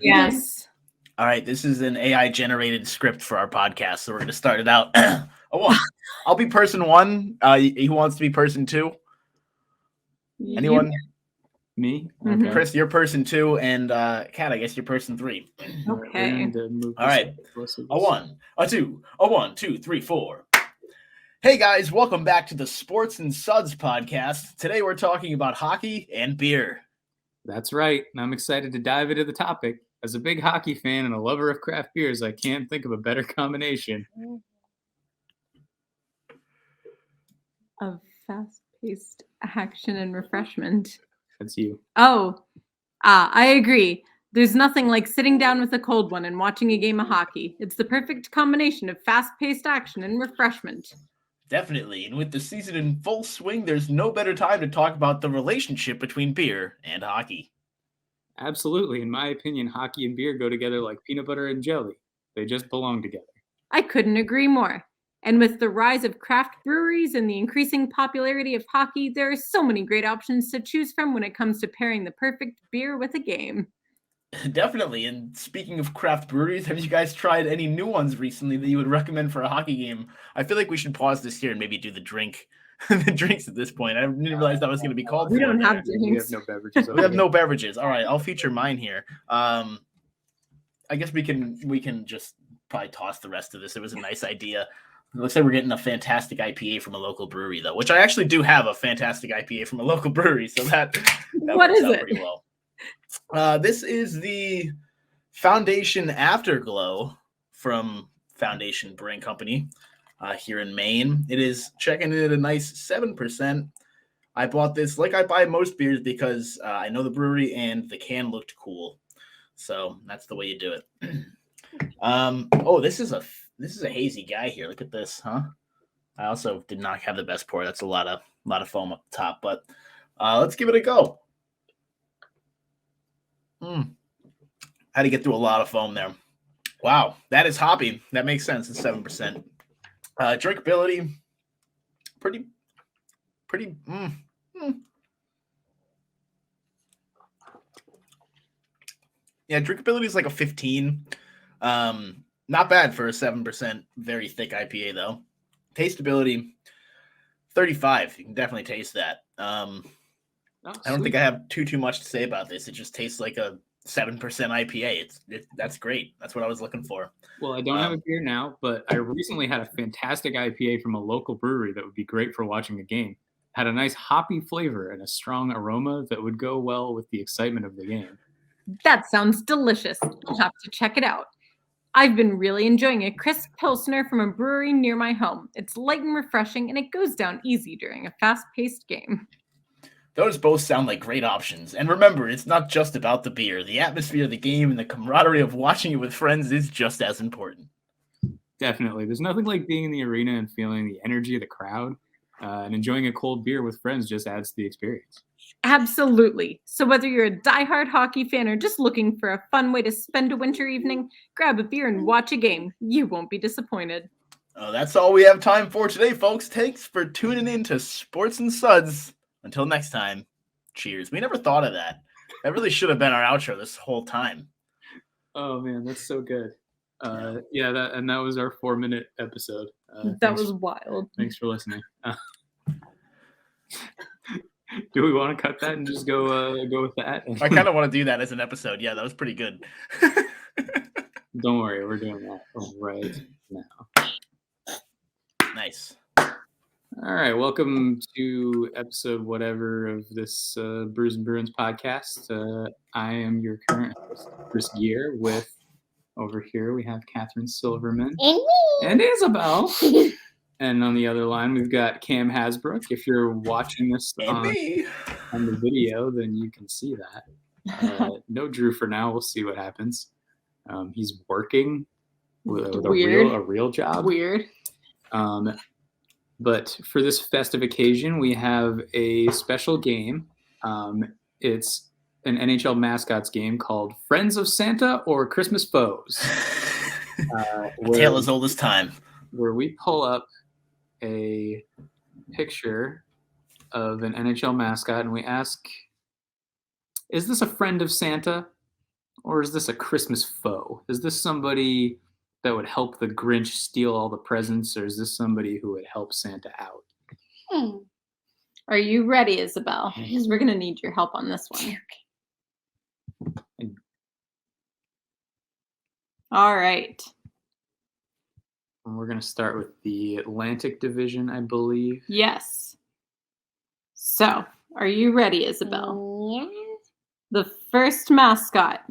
Yes. All right, this is an AI-generated script for our podcast, so we're going to start it out. A one. I'll be person one. Who wants to be person two? Anyone? Me? Mhm. Okay. Chris, you're person two, and Kat, I guess you're person three. We're Okay. going to move All this right. up closer. A one, a two, a 1, 2, 3, 4. Hey guys, welcome back to the Sports and Suds podcast. Today we're talking about hockey and beer. That's right. And I'm excited to dive into the topic. As a big hockey fan and a lover of craft beers, I can't think of a better combination. Of fast-paced action and refreshment. That's you. I agree. There's nothing like sitting down with a cold one and watching a game of hockey. It's the perfect combination of fast-paced action and refreshment. Definitely, and with the season in full swing, there's no better time to talk about the relationship between beer and hockey. Absolutely. In my opinion, hockey and beer go together like peanut butter and jelly. They just belong together. I couldn't agree more. And with the rise of craft breweries and the increasing popularity of hockey, there are so many great options to choose from when it comes to pairing the perfect beer with a game. Definitely, and speaking of craft breweries, have you guys tried any new ones recently that you would recommend for a hockey game? I feel like we should pause this here and maybe do the drinks at this point. I didn't realize that was going to be called We for don't there. have We have drinks. no beverages. We have no beverages. All right, I'll feature mine here. I guess we can just probably toss the rest of this. It was a nice idea. It looks like we're getting a fantastic IPA from a local brewery, though, which I actually do have a fantastic IPA from a local brewery, so that What works is out it? pretty well. This is the Foundation Afterglow from Foundation Brewing Company here in Maine. It is checking in at a nice 7%. I bought this like I buy most beers because I know the brewery and the can looked cool. So that's the way you do it. This is a hazy guy here. Look at this, huh? I also did not have the best pour. That's a lot of foam up the top, but let's give it a go. Had to get through a lot of foam there. Wow, that is hoppy. That makes sense. It's 7%. Drinkability, pretty. Yeah, drinkability is like a 15. Not bad for a 7%, very thick IPA though. Tasteability, 35. You can definitely taste that. I don't think I have too much to say about this. It just tastes like a 7% IPA. That's great. That's what I was looking for. Well, I don't have a beer now, but I recently had a fantastic IPA from a local brewery that would be great for watching a game. Had a nice hoppy flavor and a strong aroma that would go well with the excitement of the game. That sounds delicious. I'll have to check it out. I've been really enjoying a crisp Pilsner from a brewery near my home. It's light and refreshing, and it goes down easy during a fast-paced game. Those both sound like great options. And remember, it's not just about the beer. The atmosphere of the game and the camaraderie of watching it with friends is just as important. Definitely. There's nothing like being in the arena and feeling the energy of the crowd. And enjoying a cold beer with friends just adds to the experience. Absolutely. So whether you're a diehard hockey fan or just looking for a fun way to spend a winter evening, grab a beer and watch a game. You won't be disappointed. That's all we have time for today, folks. Thanks for tuning in to Sports and Suds. Until next time, cheers. We never thought of that. That really should have been our outro this whole time. Oh, man, that's so good. That was our 4-minute episode. That was wild. Thanks for listening. Do we want to cut that and just go with that? I kind of want to do that as an episode. Yeah, that was pretty good. Don't worry, we're doing that right now. Nice. All right, welcome to episode whatever of this Brews and Bruins podcast. I am your current host, Chris Gear. With over here we have Catherine Silverman and Isabel. And on the other line we've got Cam Hasbrook. If you're watching this on the video, then you can see that. No Drew for now. We'll see what happens. He's working with a real job. Weird. But for this festive occasion, we have a special game. It's an NHL Mascots game called Friends of Santa or Christmas Foes. Tale as old as time. Where we pull up a picture of an NHL mascot and we ask, is this a friend of Santa Or is this a Christmas foe? Is this somebody that would help the Grinch steal all the presents, or is this somebody who would help Santa out? Are you ready, Isabel? Because we're going to need your help on this one. All right. And we're going to start with the Atlantic Division, I believe. Yes. So, are you ready, Isabel? Yes. The first mascot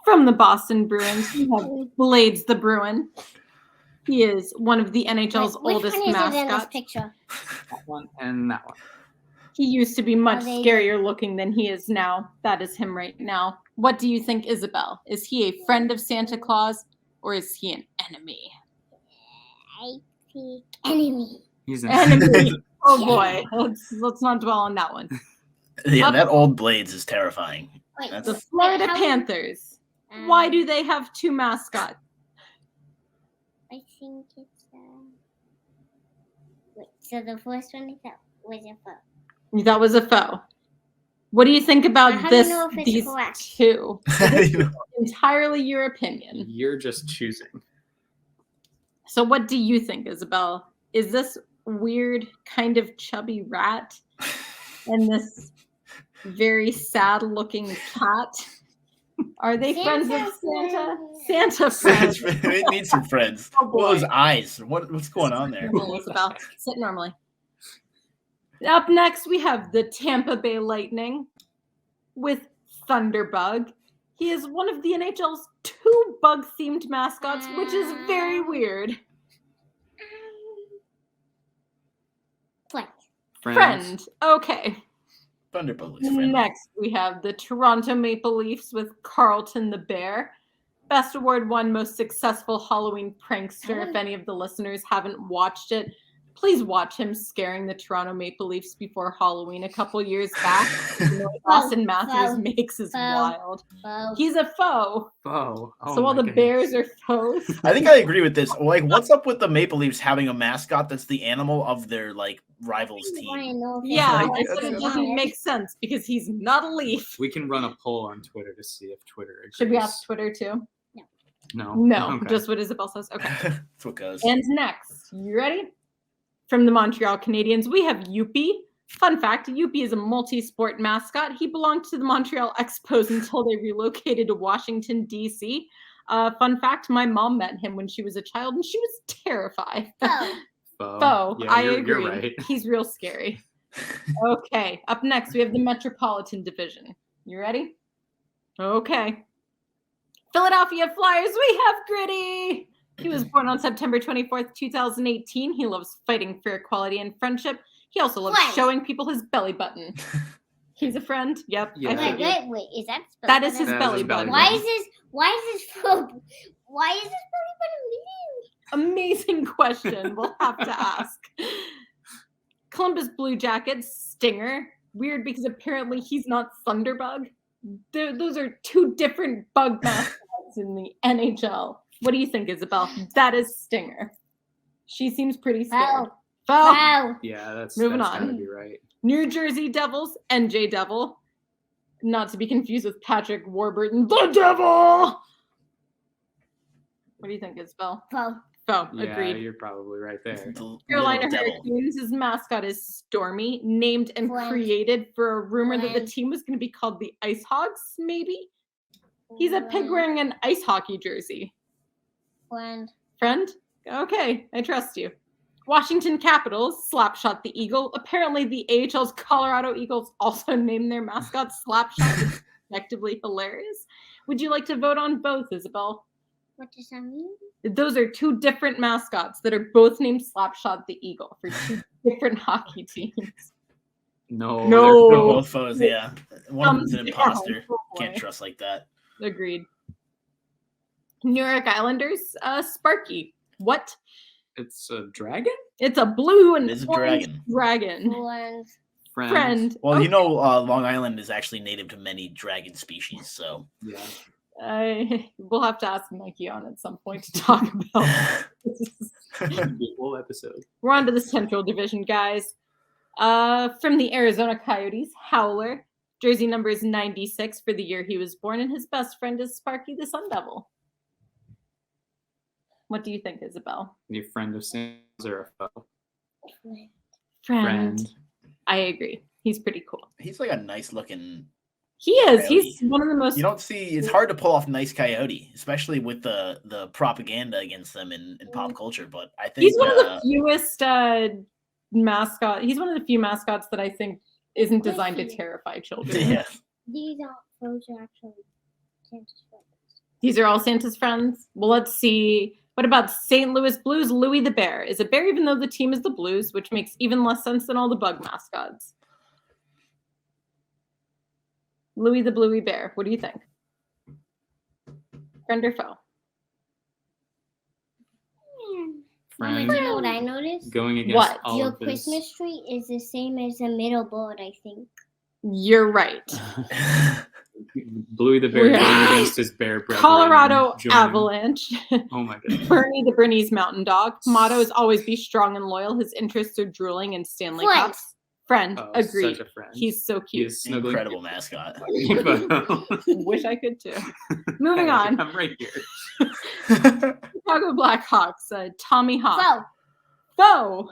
from the Boston Bruins, we have Blades the Bruin. He is one of the NHL's oldest Which one is it in this mascots. picture? That one and that one. He used to be much Are they- scarier looking than he is now. That is him right now. What do you think, Isabel? Is he a friend of Santa Claus or is he an enemy? I think enemy. He's an Enemy. Oh boy. Let's not dwell on that one. Yeah, that old Blades is terrifying. Wait, That's- The Florida how- Panthers. Why do they have two mascots? I think it's wait, so the first one was a foe. That was a foe. What do you think about How do you know if it's these correct? two? You know, Entirely your opinion. You're just choosing. So what do you think, Isabel? Is this weird kind of chubby rat and this very sad looking cat? Are they friends of Santa? Santa friends. it needs some friends. Oh, What are those boy. eyes? What's going on there? Normal, Isabel. Sit normally. Up next, we have the Tampa Bay Lightning with Thunderbug. He is one of the NHL's two bug-themed mascots, which is very weird. Friend. Okay. Thunderbolt is friendly. Next, we have the Toronto Maple Leafs with Carlton the Bear. Best Award won Most Successful Halloween Prankster. If any of the listeners haven't watched it, please watch him scaring the Toronto Maple Leafs before Halloween a couple years back. You know, what Austin Matthews makes is wild. Foe. He's a foe. Oh. So all the Bears are foes. I think I agree with this. Like, what's up with the Maple Leafs having a mascot that's the animal of their rivals I wanna team? know if it's Yeah, Like, I said it that's- doesn't make sense because he's not a Leaf. We can run a poll on Twitter to see if Twitter agrees. Should we ask Twitter too? No. No, Okay. just what Isabel says. Okay. That's what goes. And next, you ready? From the Montreal Canadiens, we have Youppi. Fun fact, Youppi is a multi-sport mascot. He belonged to the Montreal Expos until they relocated to Washington, D.C. Fun fact, my mom met him when she was a child, and she was terrified. foe. Foe, Yeah, I you're agree. right. He's real scary. Okay, up next, we have the Metropolitan Division. You ready? Okay. Philadelphia Flyers, we have Gritty. He was born on September 24th, 2018. He loves fighting for equality and friendship. He also loves Friend. showing people his belly button. He's a friend. Yep. Yeah. I Wait, figured. wait, is that spelled That is his better? That is belly his belly button. button. Why is this belly button bleeding? Amazing question. We'll have to ask. Columbus Blue Jackets, Stinger. Weird because apparently he's not Thunderbug. Those are two different bug mascots in the NHL. What do you think, Isabel? That is Stinger. She seems pretty scared. Foe. Foe. Foe. Yeah, that's Moving gotta on. be right. New Jersey Devils, NJ Devil. Not to be confused with Patrick Warburton, the Devil. What do you think, Isabel? Foe. Foe. Yeah, Agreed. you're probably right there. The Carolina little devil. Hurricanes' mascot is Stormy, named and Friend. created for a rumor that the Friend. team was going to be called the Ice Hogs, maybe? He's a pig wearing an ice hockey jersey. Friend. Friend? Okay, I trust you. Washington Capitals, Slapshot the Eagle. Apparently, the AHL's Colorado Eagles also named their mascot Slapshot, which is effectively hilarious. Would you like to vote on both, Isabel? What does that mean? Those are two different mascots that are both named Slapshot the Eagle for two different hockey teams. No. No. They're both foes, yeah. One of them's an Thumbs imposter. down. Oh, Can't boy. trust like that. Agreed. New York Islanders, Sparky. What? It's a dragon? It's a blue and It is a orange dragon. dragon. Friend. Friend. Well, Okay. you know, Long Island is actually native to many dragon species, so. Yeah. We'll have to ask Mikey on at some point to talk about this. The whole episode. We're on to the Central Division, guys. From the Arizona Coyotes, Howler. Jersey number is 96 for the year he was born, and his best friend is Sparky the Sun Devil. What do you think, Isabel? Are you a friend of Santa's or a foe? Friend. I agree. He's pretty cool. He's like a nice looking. He is. Coyote. He's one of the most. You don't see. It's hard to pull off nice coyote, especially with the propaganda against them in pop culture. But I think he's one of the fewest mascot. He's one of the few mascots that I think isn't designed to terrify children. Yeah. These are actually Santa's friends. These are all Santa's friends. Well, let's see. What about St. Louis Blues? Louie the Bear is a bear, even though the team is the Blues, which makes even less sense than all the bug mascots. Louie the Bluey Bear. What do you think? Friend or foe? Friend. You know what I noticed? Going against What? all Your of his... Christmas tree is the same as the middle board, I think. You're right. Bluey the Bear We're- going against his bear brethren. Colorado joining- Avalanche. Oh my goodness. Bernie the Bernese Mountain Dog. Motto is always be strong and loyal. His interests are drooling and Stanley Friend. Cups. Friend. Oh, Agreed. such a friend. He's so He cute. is snuggling. Incredible mascot. Wish I could too. Moving on. I'm right here. Chicago Blackhawks. Tommy Hawk. So, Foe.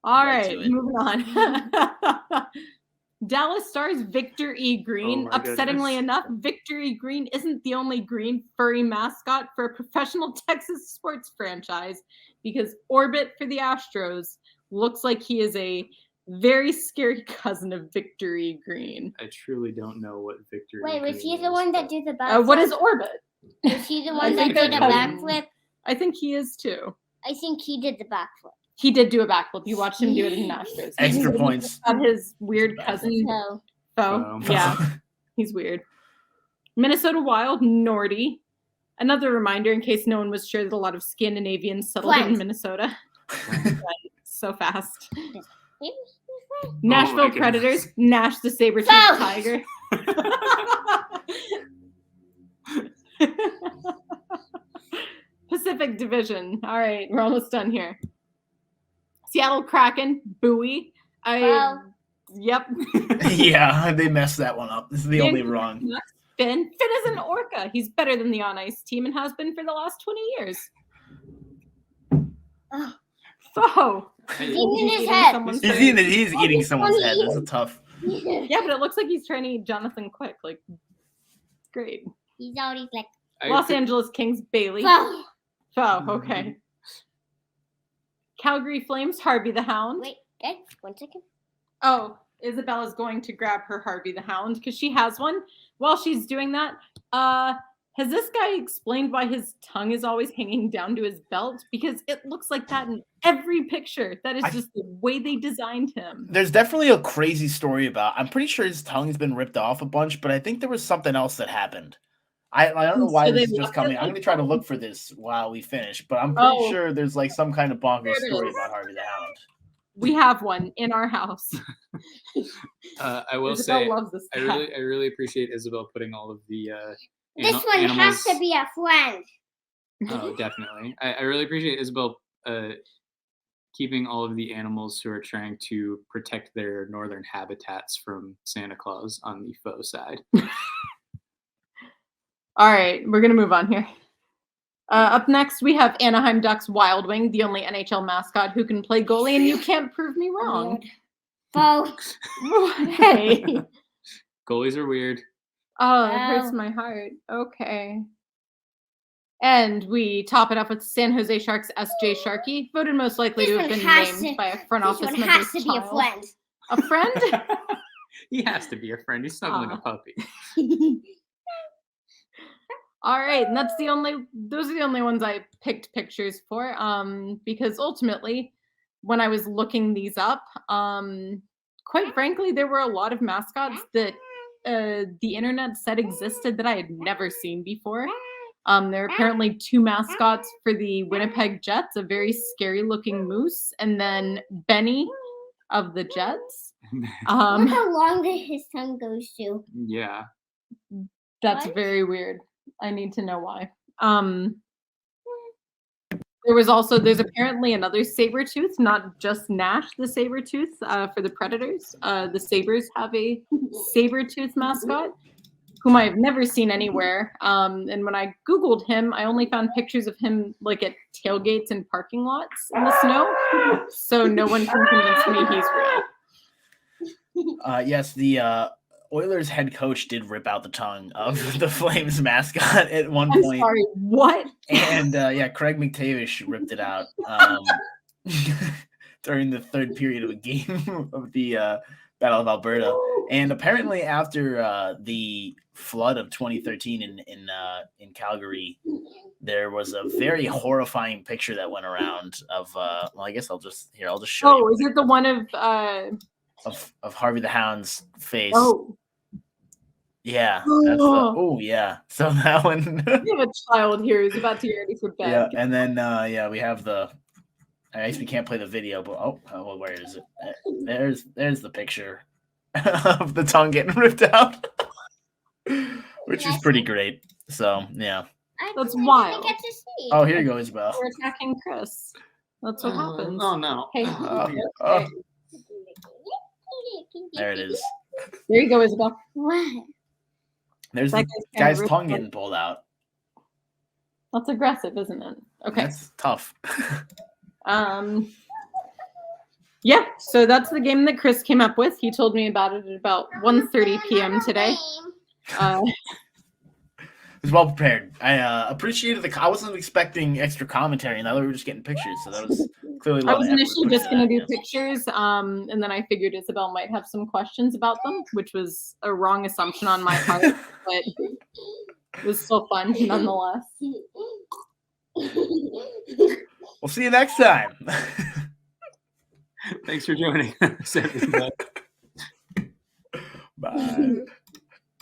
All Right right, to it. moving on. Dallas Stars Victor E. Green. Oh my Upsettingly goodness. enough, Victor E. Green isn't the only green furry mascot for a professional Texas sports franchise, because Orbit for the Astros looks like he is a very scary cousin of Victor E. Green. I truly don't know what Victor. wait, was he Green the is, one that but- did the backflip? What is Orbit? Was he the I one that think did a they're backflip? I think he is too. I think he did the backflip. He did do a backflip. You watched him do it in Astros. Extra points. Got his weird cousin. So, Foe. Yeah, he's weird. Minnesota Wild, Nordy. Another reminder in case no one was sure that a lot of Scandinavians settled in Friends. Minnesota. So fast. maybe Nashville goodness. Predators, Nash the saber-toothed Foe. tiger. Pacific Division. All right, we're almost done here. Seattle Kraken, Bowie. Yep. Yeah, they messed that one up. This is the only wrong. Finn is an orca. He's better than the on-ice team and has been for the last 20 years. Oh. Foe. He's in his head. someone's He's head. eating someone's head. That's a tough. Yeah, but it looks like he's trying to eat Jonathan Quick. Like, great. He's already like, Los Angeles Kings, Bailey. oh, Foe, okay. Calgary Flames, Harvey the Hound. wait, Dad, 1 second. Oh, Isabella's going to grab her Harvey the Hound because she has one. While she's doing that, has this guy explained why his tongue is always hanging down to his belt? Because it looks like that in every picture. That is just the way they designed him. There's definitely a crazy story about. I'm pretty sure his tongue's been ripped off a bunch, but I think there was something else that happened. I don't know why So they this is just left coming. it I'm like gonna try to that? look for this while we finish, but I'm pretty Oh. sure there's like some kind of bonkers There it story is. about Harvey the Hound. We have one in our house. I will Isabel say, loves this I cat. really appreciate Isabel putting all of the. This one has to be a friend. Oh, definitely. I really appreciate Isabel keeping all of the animals who are trying to protect their northern habitats from Santa Claus on the foe side. All right, we're going to move on here. Up next, we have Anaheim Ducks Wild Wing, the only NHL mascot who can play goalie, and you can't prove me wrong. Oh, Hey. Goalies are weird. Oh, it hurts Wow. my heart. Okay. And we top it up with San Jose Sharks S.J. Sharkey, voted most likely This to have one been has named to- by a front this office one member's has to be a child. friend. A friend? He has to be a friend. He's snuggling Aw. a puppy. All right, and those are the only ones I picked pictures for. Because ultimately, when I was looking these up, quite frankly, there were a lot of mascots that the internet said existed that I had never seen before. There are apparently 2 mascots for the Winnipeg Jets, a very scary looking moose, and then Benny of the Jets. Look how long his tongue goes to. Yeah. That's What? very weird. I need to know why. There's apparently another saber-tooth, not just Nash the saber-tooth for the Predators. The Sabres have a saber-tooth mascot, whom I have never seen anywhere. And when I Googled him, I only found pictures of him like at tailgates and parking lots in the snow. So no one can convince me he's real. Yes, the Oilers head coach did rip out the tongue of the Flames mascot at one I'm point. sorry, what? And Craig McTavish ripped it out during the third period of a game of the Battle of Alberta. And apparently after the flood of 2013 in Calgary, there was a very horrifying picture that went around of I guess I'll just show you. Oh, is it the one of Harvey the Hound's face? Oh. Yeah. Yeah. So that one. We have a child here who's about to get ready for bed. Yeah, and then we have the. I guess we can't play the video, but where is it? There's the picture of the tongue getting ripped out, which is pretty great. So yeah. That's wild. Oh, here you go, Isabel. We're attacking Chris. That's what happens. Oh no. Hey. Oh. There it is. There you go, Isabel. What? There's the guy's tongue getting pulled out. That's aggressive, isn't it? Okay. That's tough. Yeah, so that's the game that Chris came up with. He told me about it at about 1:30 p.m. today. It was well prepared. I appreciated I wasn't expecting extra commentary, and I thought we were just getting pictures, so that was clearly. I was initially just going to do pictures, and then I figured Isabel might have some questions about them, which was a wrong assumption on my part, but it was still fun nonetheless. We'll see you next time. Thanks for joining us, everybody. Bye.